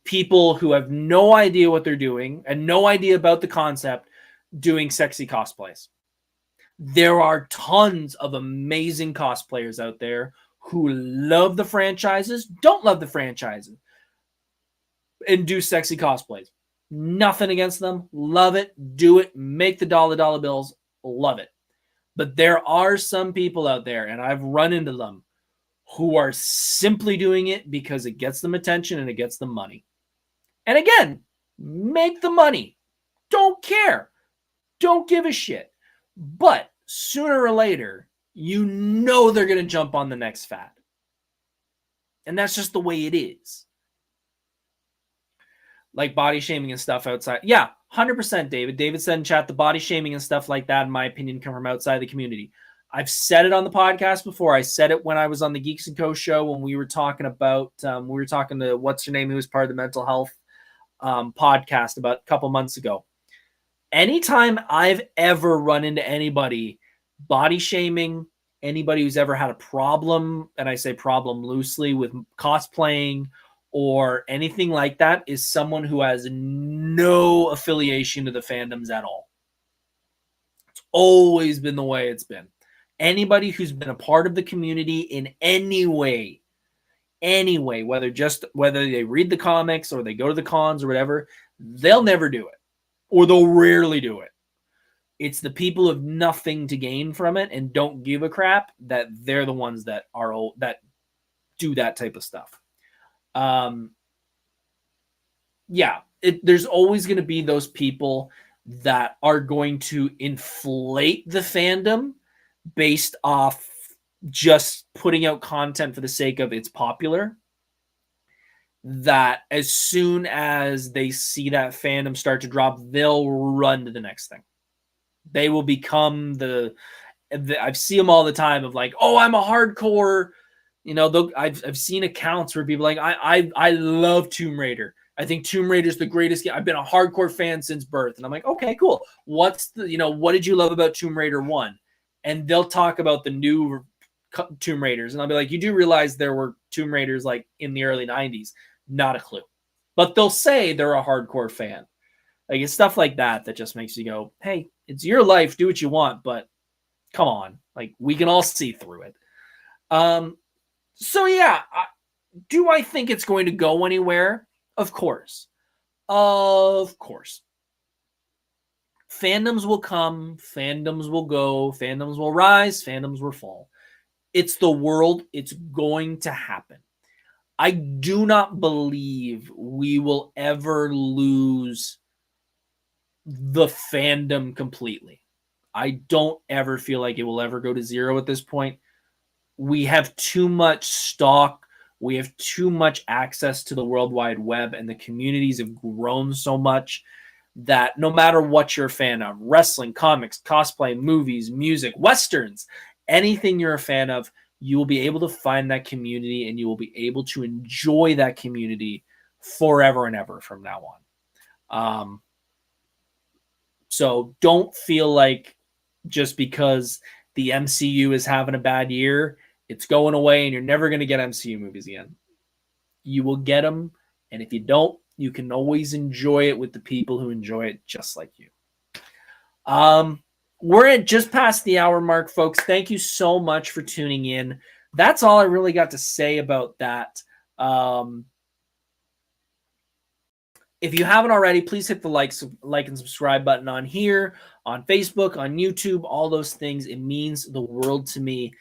people who have no idea what they're doing and no idea about the concept doing sexy cosplays. There are tons of amazing cosplayers out there who love the franchises, don't love the franchises, and do sexy cosplays. Nothing against them. Love it. Do it. Make the dollar bills. Love it. But there are some people out there, and I've run into them, who are simply doing it because it gets them attention and it gets them money. And again, make the money. Don't care. Don't give a shit. But sooner or later, you know they're going to jump on the next fad. And that's just the way it is. Like body shaming and stuff outside. Yeah, 100%, David. David said in chat, the body shaming and stuff like that, in my opinion, come from outside the community. I've said it on the podcast before. I said it when I was on the Geeks & Co. show when we were talking about, we were talking to, what's her name, who was part of the mental health podcast about a couple months ago. Anytime I've ever run into anybody body shaming, anybody who's ever had a problem, and I say problem loosely, with cosplaying or anything like that, is someone who has no affiliation to the fandoms at all. It's always been the way it's been. Anybody who's been a part of the community in any way, whether they read the comics or they go to the cons or whatever, they'll never do it, or they'll rarely do it. It's the people who have nothing to gain from it and don't give a crap that they're the ones that do that type of stuff. There's always going to be those people that are going to inflate the fandom based off just putting out content for the sake of it's popular. That as soon as they see that fandom start to drop, they'll run to the next thing. They will become I see them all the time of like, oh, I'm a hardcore, I've seen accounts where people like, I love Tomb Raider. I think Tomb Raider is the greatest game. I've been a hardcore fan since birth. And I'm like, okay, cool. What did you love about Tomb Raider 1? And they'll talk about the new Tomb Raiders. And I'll be like, you do realize there were Tomb Raiders like in the early 90s? Not a clue. But they'll say they're a hardcore fan. Like, it's stuff like that that just makes you go, hey, it's your life. Do what you want. But come on. Like, we can all see through it. So, yeah. Do I think it's going to go anywhere? Of course. Of course. Fandoms will come, fandoms will go, fandoms will rise, fandoms will fall. It's the world. It's going to happen. I do not believe we will ever lose the fandom completely. I don't ever feel like it will ever go to zero at this point. We have too much stock. We have too much access to the World Wide Web, and the communities have grown so much that no matter what you're a fan of, wrestling, comics, cosplay, movies, music, westerns, anything you're a fan of, you will be able to find that community and you will be able to enjoy that community forever and ever from now on. So don't feel like just because the MCU is having a bad year, it's going away and you're never going to get MCU movies again. You will get them. And if you don't, you can always enjoy it with the people who enjoy it just like you. We're at just past the hour mark, folks. Thank you so much for tuning in. That's all I really got to say about that. If you haven't already, please hit the like and subscribe button on here, on Facebook, on YouTube, all those things. It means the world to me.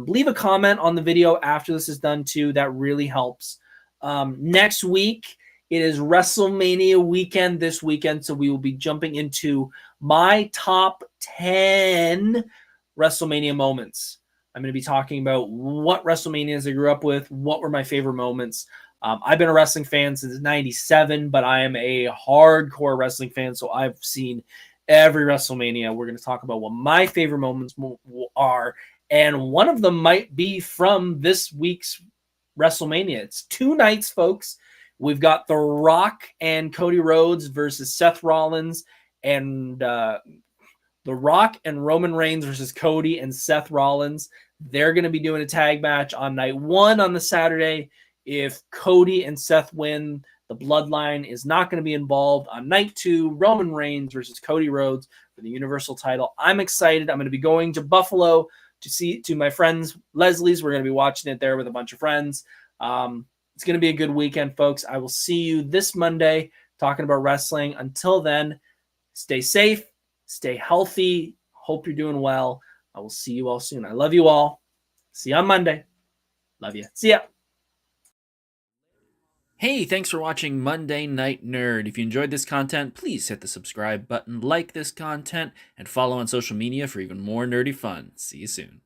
Leave a comment on the video after this is done too. That really helps. Next week, it is WrestleMania weekend this weekend, so we will be jumping into my top 10 WrestleMania moments. I'm going to be talking about what WrestleManias I grew up with, what were my favorite moments. I've been a wrestling fan since '97, but I am a hardcore wrestling fan, so I've seen every WrestleMania. We're going to talk about what my favorite moments are, and one of them might be from this week's WrestleMania. It's 2 nights, folks. We've got The Rock and Cody Rhodes versus Seth Rollins, and The Rock and Roman Reigns versus Cody and Seth Rollins. They're going to be doing a tag match on night 1 on the Saturday. If Cody and Seth win, the bloodline is not going to be involved. On night 2, Roman Reigns versus Cody Rhodes for the Universal title. I'm excited. I'm going to be going to Buffalo to my friends Leslie's. We're going to be watching it there with a bunch of friends. It's going to be a good weekend, folks. I will see you this Monday talking about wrestling. Until then, stay safe, stay healthy. Hope you're doing well. I will see you all soon. I love you all. See you on Monday. Love you. See ya. Hey, thanks for watching Monday Night Nerd. If you enjoyed this content, please hit the subscribe button, like this content, and follow on social media for even more nerdy fun. See you soon.